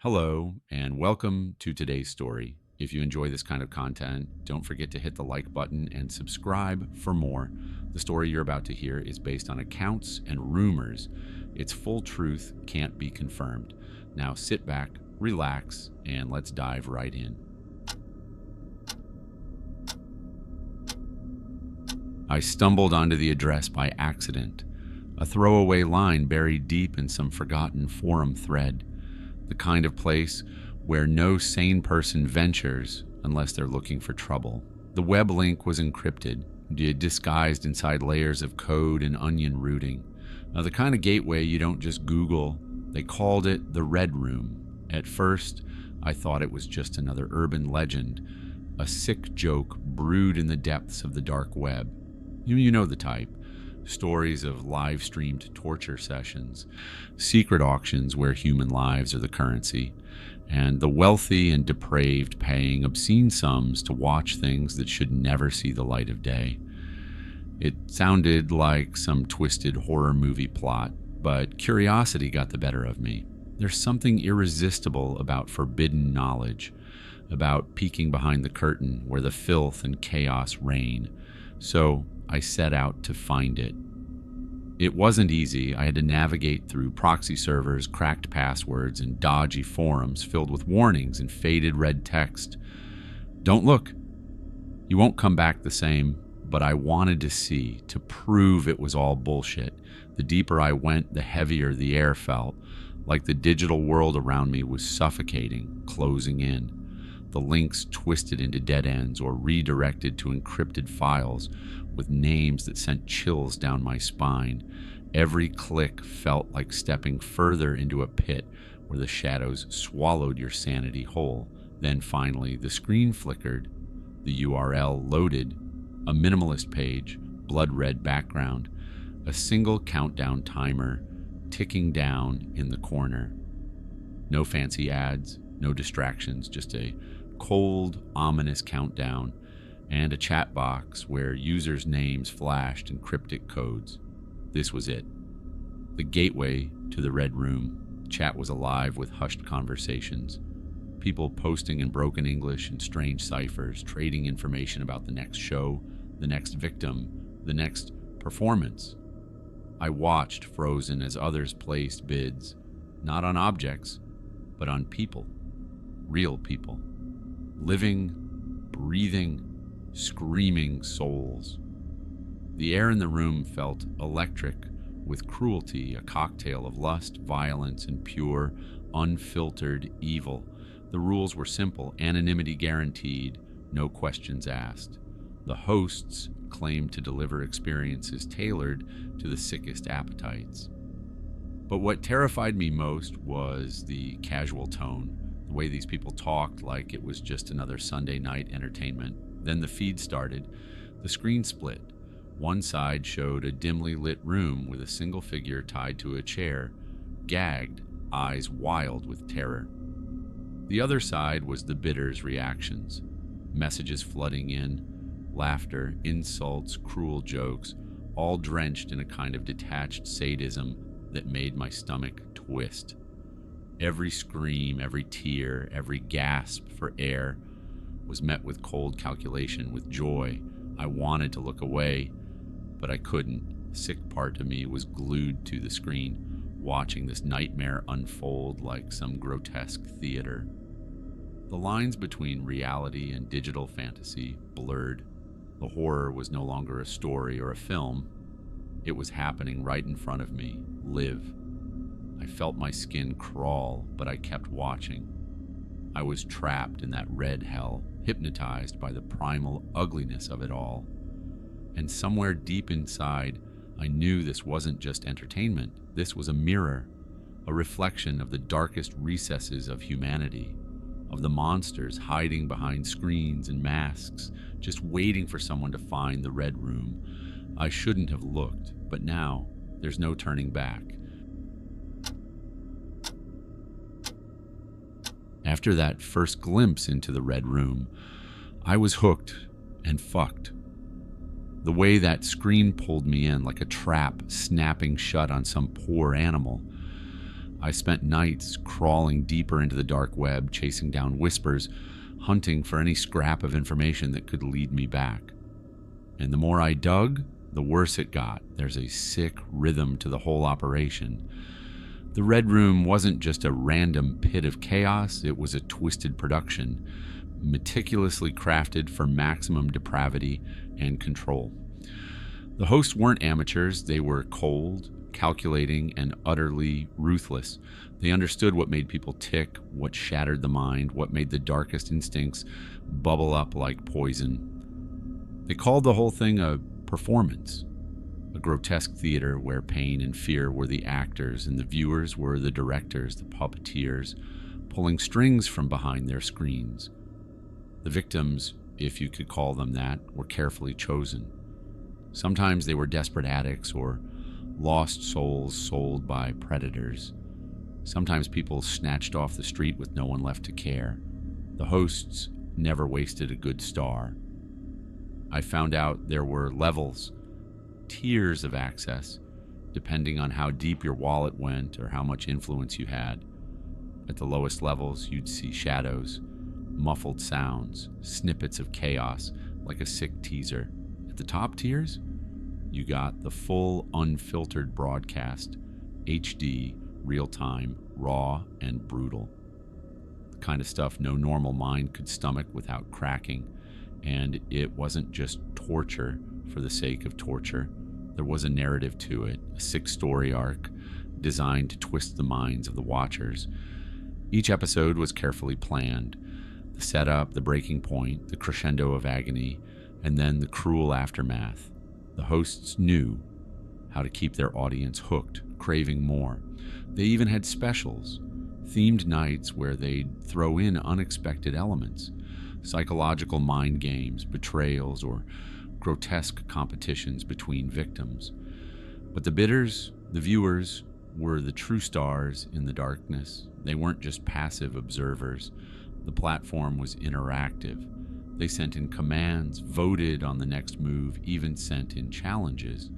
Hello, and welcome to today's story. If you enjoy this kind of content, don't forget to hit the like button and subscribe for more. The story you're about to hear is based on accounts and rumors. Its full truth can't be confirmed. Now sit back, relax, and let's dive right in. I stumbled onto the address by accident, a throwaway line buried deep in some forgotten forum thread. The kind of place where no sane person ventures unless they're looking for trouble. The web link was encrypted, disguised inside layers of code and onion routing. Now, the kind of gateway you don't just Google. They called it the Red Room. At first, I thought it was just another urban legend, a sick joke brewed in the depths of the dark web. You know the type. Stories of live-streamed torture sessions, secret auctions where human lives are the currency, and the wealthy and depraved paying obscene sums to watch things that should never see the light of day. It sounded like some twisted horror movie plot, but curiosity got the better of me. There's something irresistible about forbidden knowledge, about peeking behind the curtain where the filth and chaos reign. So I set out to find it. It wasn't easy. I had to navigate through proxy servers, cracked passwords, and dodgy forums filled with warnings and faded red text. Don't look. You won't come back the same, but I wanted to see, to prove it was all bullshit. The deeper I went, the heavier the air felt, like the digital world around me was suffocating, closing in. The links twisted into dead ends or redirected to encrypted files with names that sent chills down my spine. Every click felt like stepping further into a pit where the shadows swallowed your sanity whole. Then finally, the screen flickered, the URL loaded, a minimalist page, blood-red background, a single countdown timer ticking down in the corner. No fancy ads, no distractions, just a cold, ominous countdown, and a chat box where users' names flashed in cryptic codes. This was it. The gateway to the Red Room. Chat was alive with hushed conversations. People posting in broken English and strange ciphers, trading information about the next show, the next victim, the next performance. I watched, frozen, as others placed bids, not on objects, but on people. Real people. Living, breathing, screaming souls. The air in the room felt electric with cruelty, a cocktail of lust, violence, and pure, unfiltered evil. The rules were simple: anonymity guaranteed, no questions asked. The hosts claimed to deliver experiences tailored to the sickest appetites. But what terrified me most was the casual tone, the way these people talked like it was just another Sunday night entertainment. Then the feed started. The screen split. One side showed a dimly lit room with a single figure tied to a chair, gagged, eyes wild with terror. The other side was the bidders' reactions. Messages flooding in, laughter, insults, cruel jokes, all drenched in a kind of detached sadism that made my stomach twist. Every scream, every tear, every gasp for air was met with cold calculation, with joy. I wanted to look away, but I couldn't. The sick part of me was glued to the screen, watching this nightmare unfold like some grotesque theater. The lines between reality and digital fantasy blurred. The horror was no longer a story or a film. It was happening right in front of me, live. I felt my skin crawl, but I kept watching. I was trapped in that red hell, hypnotized by the primal ugliness of it all. And somewhere deep inside, I knew this wasn't just entertainment. This was a mirror, a reflection of the darkest recesses of humanity, of the monsters hiding behind screens and masks, just waiting for someone to find the Red Room. I shouldn't have looked, but now there's no turning back. After that first glimpse into the Red Room, I was hooked and fucked. The way that screen pulled me in like a trap snapping shut on some poor animal. I spent nights crawling deeper into the dark web, chasing down whispers, hunting for any scrap of information that could lead me back. And the more I dug, the worse it got. There's a sick rhythm to the whole operation. The Red Room wasn't just a random pit of chaos, it was a twisted production, meticulously crafted for maximum depravity and control. The hosts weren't amateurs, they were cold, calculating, and utterly ruthless. They understood what made people tick, what shattered the mind, what made the darkest instincts bubble up like poison. They called the whole thing a performance, a grotesque theater where pain and fear were the actors and the viewers were the directors, the puppeteers, pulling strings from behind their screens. The victims, if you could call them that, were carefully chosen. Sometimes they were desperate addicts or lost souls sold by predators. Sometimes people snatched off the street with no one left to care. The hosts never wasted a good star. I found out there were levels, tiers of access, depending on how deep your wallet went or how much influence you had. At the lowest levels, you'd see shadows, muffled sounds, snippets of chaos, like a sick teaser. At the top tiers, you got the full, unfiltered broadcast, HD, real-time, raw, and brutal. The kind of stuff no normal mind could stomach without cracking. And it wasn't just torture for the sake of torture. There was a narrative to it, a 6-story arc designed to twist the minds of the watchers. Each episode was carefully planned. The setup, the breaking point, the crescendo of agony, and then the cruel aftermath. The hosts knew how to keep their audience hooked, craving more. They even had specials, themed nights where they'd throw in unexpected elements. Psychological mind games, betrayals, or grotesque competitions between victims. But the bidders, the viewers, were the true stars in the darkness. They weren't just passive observers. The platform was interactive. They sent in commands, voted on the next move, even sent in challenges.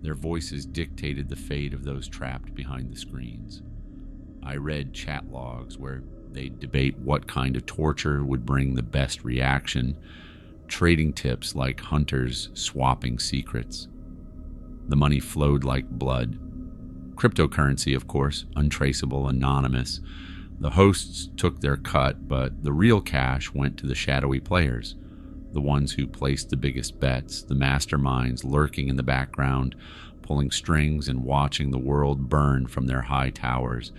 Their voices dictated the fate of those trapped behind the screens. I read chat logs where they'd debate what kind of torture would bring the best reaction, trading tips like hunters swapping secrets. The money flowed like blood. Cryptocurrency, of course, untraceable, anonymous. The hosts took their cut, but the real cash went to the shadowy players, the ones who placed the biggest bets, the masterminds lurking in the background, pulling strings and watching the world burn from their high towers.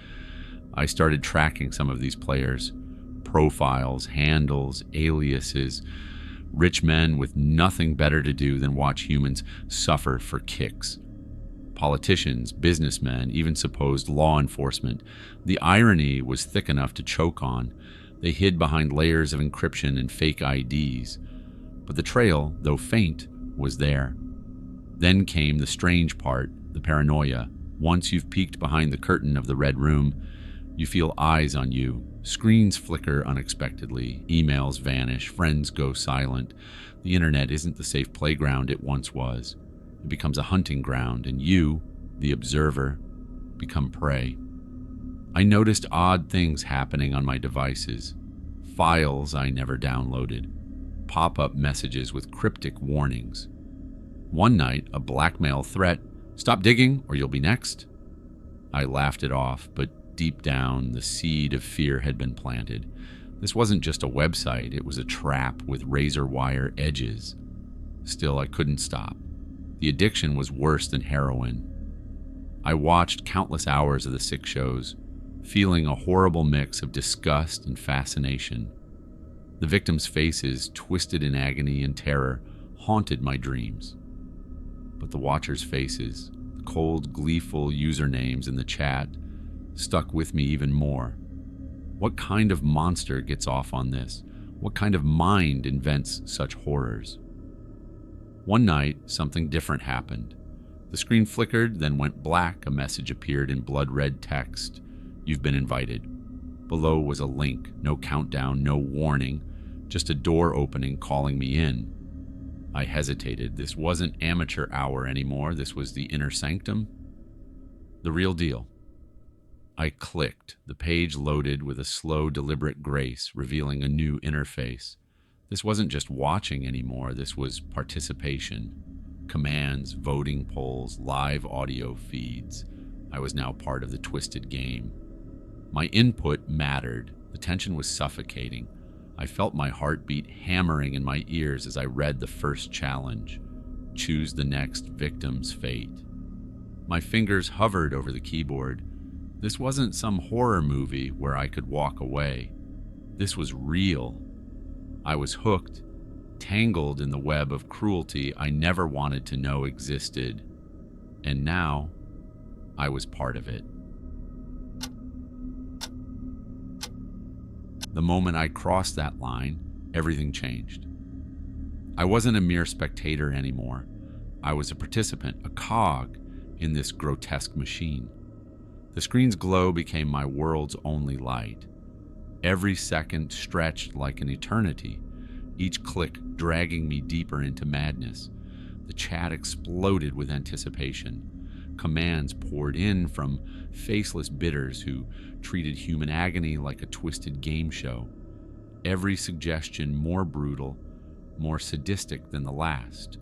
I started tracking some of these players, profiles, handles, aliases, rich men with nothing better to do than watch humans suffer for kicks. Politicians, businessmen, even supposed law enforcement. The irony was thick enough to choke on. They hid behind layers of encryption and fake IDs. But the trail, though faint, was there. Then came the strange part, the paranoia. Once you've peeked behind the curtain of the Red Room, you feel eyes on you. Screens flicker unexpectedly. Emails vanish. Friends go silent. The internet isn't the safe playground it once was. It becomes a hunting ground, and you, the observer, become prey. I noticed odd things happening on my devices. Files I never downloaded. Pop-up messages with cryptic warnings. One night, a blackmail threat, "Stop digging or you'll be next." I laughed it off, but deep down, the seed of fear had been planted. This wasn't just a website, it was a trap with razor wire edges. Still, I couldn't stop. The addiction was worse than heroin. I watched countless hours of the sick shows, feeling a horrible mix of disgust and fascination. The victims' faces, twisted in agony and terror, haunted my dreams. But the watchers' faces, the cold, gleeful usernames in the chat, stuck with me even more. What kind of monster gets off on this? What kind of mind invents such horrors? One night, something different happened. The screen flickered, then went black. A message appeared in blood-red text. "You've been invited." Below was a link, no countdown, no warning, just a door opening calling me in. I hesitated. This wasn't amateur hour anymore. This was the inner sanctum. The real deal. I clicked. The page loaded with a slow, deliberate grace, revealing a new interface. This wasn't just watching anymore, this was participation. Commands, voting polls, live audio feeds. I was now part of the twisted game. My input mattered. The tension was suffocating. I felt my heartbeat hammering in my ears as I read the first challenge. Choose the next victim's fate. My fingers hovered over the keyboard. This wasn't some horror movie where I could walk away. This was real. I was hooked, tangled in the web of cruelty I never wanted to know existed. And now, I was part of it. The moment I crossed that line, everything changed. I wasn't a mere spectator anymore. I was a participant, a cog in this grotesque machine. The screen's glow became my world's only light. Every second stretched like an eternity, each click dragging me deeper into madness. The chat exploded with anticipation. Commands poured in from faceless bidders who treated human agony like a twisted game show. Every suggestion more brutal, more sadistic than the last.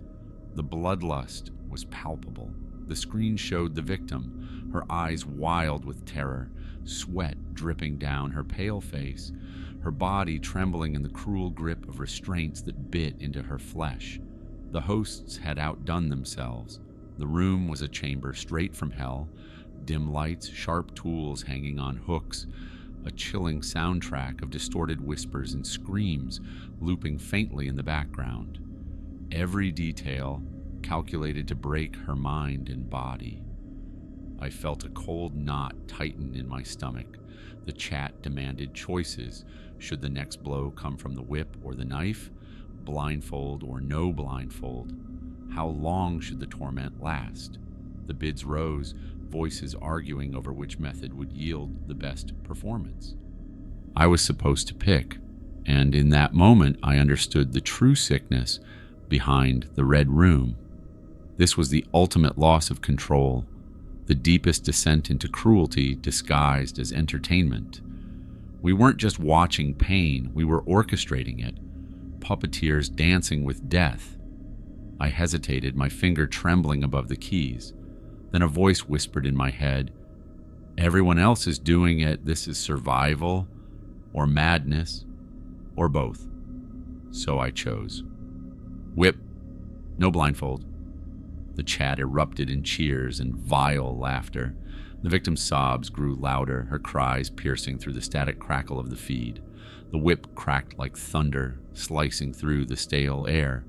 The bloodlust was palpable. The screen showed the victim, her eyes wild with terror, sweat dripping down her pale face, her body trembling in the cruel grip of restraints that bit into her flesh. The hosts had outdone themselves. The room was a chamber straight from hell, dim lights, sharp tools hanging on hooks, a chilling soundtrack of distorted whispers and screams looping faintly in the background. Every detail calculated to break her mind and body. I felt a cold knot tighten in my stomach. The chat demanded choices. Should the next blow come from the whip or the knife? Blindfold or no blindfold? How long should the torment last? The bids rose, voices arguing over which method would yield the best performance. I was supposed to pick, and in that moment I understood the true sickness behind the red room. This was the ultimate loss of control, the deepest descent into cruelty disguised as entertainment. We weren't just watching pain, we were orchestrating it, puppeteers dancing with death. I hesitated, my finger trembling above the keys. Then a voice whispered in my head, "Everyone else is doing it. This is survival, or madness, or both." So I chose. Whip, no blindfold. The chat erupted in cheers and vile laughter. The victim's sobs grew louder, her cries piercing through the static crackle of the feed. The whip cracked like thunder, slicing through the stale air.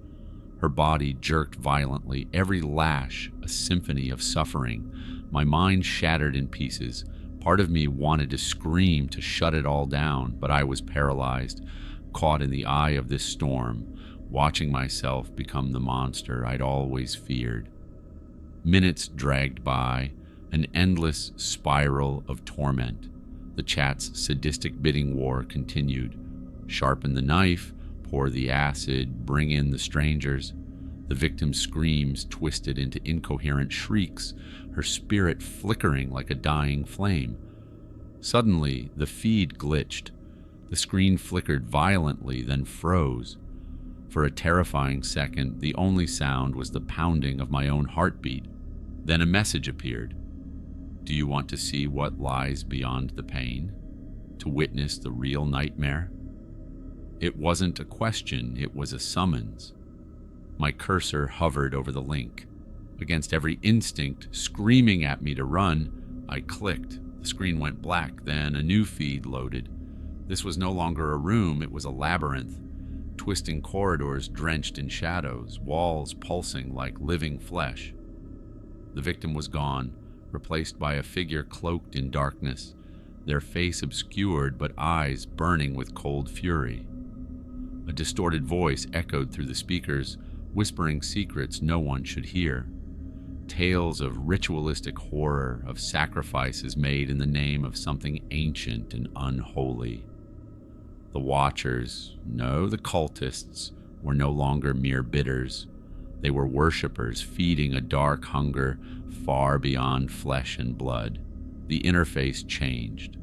Her body jerked violently, every lash a symphony of suffering. My mind shattered in pieces. Part of me wanted to scream to shut it all down, but I was paralyzed, caught in the eye of this storm, watching myself become the monster I'd always feared. Minutes dragged by, an endless spiral of torment. The chat's sadistic bidding war continued. Sharpen the knife, pour the acid, bring in the strangers. The victim's screams twisted into incoherent shrieks, her spirit flickering like a dying flame. Suddenly, the feed glitched. The screen flickered violently, then froze. For a terrifying second, the only sound was the pounding of my own heartbeat. Then a message appeared. Do you want to see what lies beyond the pain? To witness the real nightmare? It wasn't a question, it was a summons. My cursor hovered over the link. Against every instinct screaming at me to run, I clicked. The screen went black, then a new feed loaded. This was no longer a room, it was a labyrinth. Twisting corridors drenched in shadows, walls pulsing like living flesh. The victim was gone, replaced by a figure cloaked in darkness, their face obscured but eyes burning with cold fury. A distorted voice echoed through the speakers, whispering secrets no one should hear. Tales of ritualistic horror, of sacrifices made in the name of something ancient and unholy. The watchers, no, the cultists, were no longer mere bidders. They were worshippers feeding a dark hunger far beyond flesh and blood. The interface changed.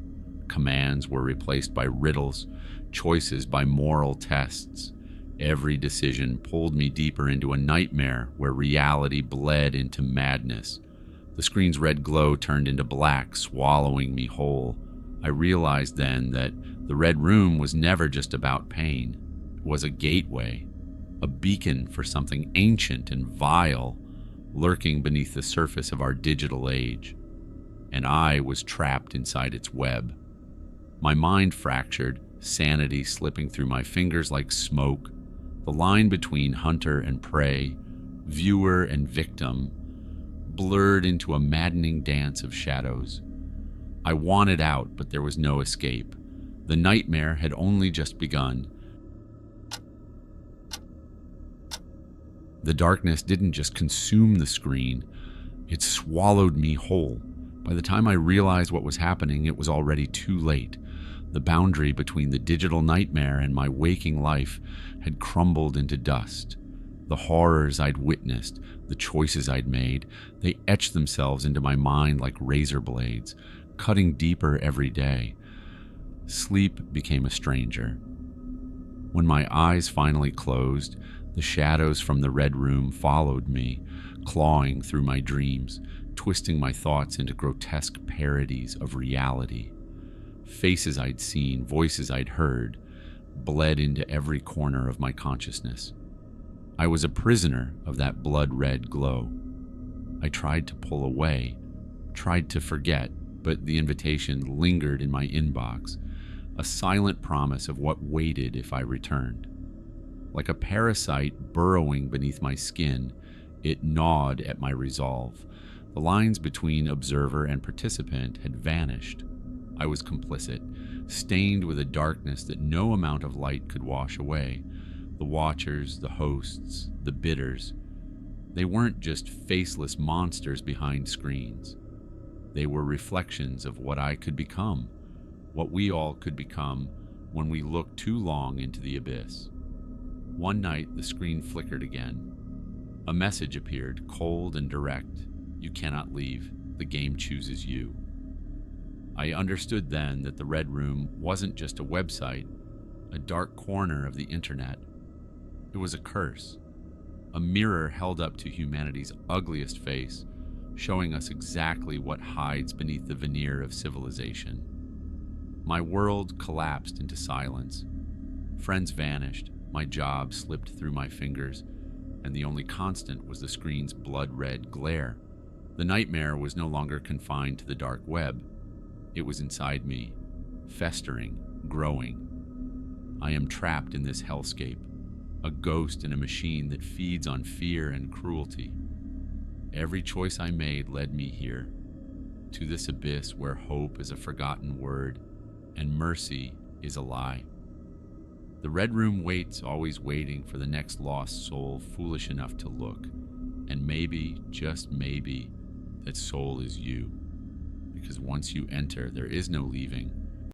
Commands were replaced by riddles, choices by moral tests. Every decision pulled me deeper into a nightmare where reality bled into madness. The screen's red glow turned into black, swallowing me whole. I realized then that the Red Room was never just about pain. It was a gateway, a beacon for something ancient and vile lurking beneath the surface of our digital age. And I was trapped inside its web. My mind fractured, sanity slipping through my fingers like smoke. The line between hunter and prey, viewer and victim, blurred into a maddening dance of shadows. I wanted out, but there was no escape. The nightmare had only just begun. The darkness didn't just consume the screen, it swallowed me whole. By the time I realized what was happening, it was already too late. The boundary between the digital nightmare and my waking life had crumbled into dust. The horrors I'd witnessed, the choices I'd made, they etched themselves into my mind like razor blades, cutting deeper every day. Sleep became a stranger. When my eyes finally closed, the shadows from the Red Room followed me, clawing through my dreams, twisting my thoughts into grotesque parodies of reality. Faces I'd seen, voices I'd heard, bled into every corner of my consciousness. I was a prisoner of that blood-red glow. I tried to pull away, tried to forget, but the invitation lingered in my inbox, a silent promise of what waited if I returned. Like a parasite burrowing beneath my skin, it gnawed at my resolve. The lines between observer and participant had vanished. I was complicit, stained with a darkness that no amount of light could wash away. The watchers, the hosts, the bidders, they weren't just faceless monsters behind screens. They were reflections of what I could become, what we all could become when we looked too long into the abyss. One night, the screen flickered again. A message appeared, cold and direct. You cannot leave. The game chooses you. I understood then that the Red Room wasn't just a website, a dark corner of the internet. It was a curse, a mirror held up to humanity's ugliest face, showing us exactly what hides beneath the veneer of civilization. My world collapsed into silence. Friends vanished, my job slipped through my fingers, and the only constant was the screen's blood-red glare. The nightmare was no longer confined to the dark web. It was inside me, festering, growing. I am trapped in this hellscape, a ghost in a machine that feeds on fear and cruelty. Every choice I made led me here, to this abyss where hope is a forgotten word and mercy is a lie. The Red Room waits, always waiting for the next lost soul foolish enough to look. And maybe, just maybe, that soul is you. Because once you enter, there is no leaving.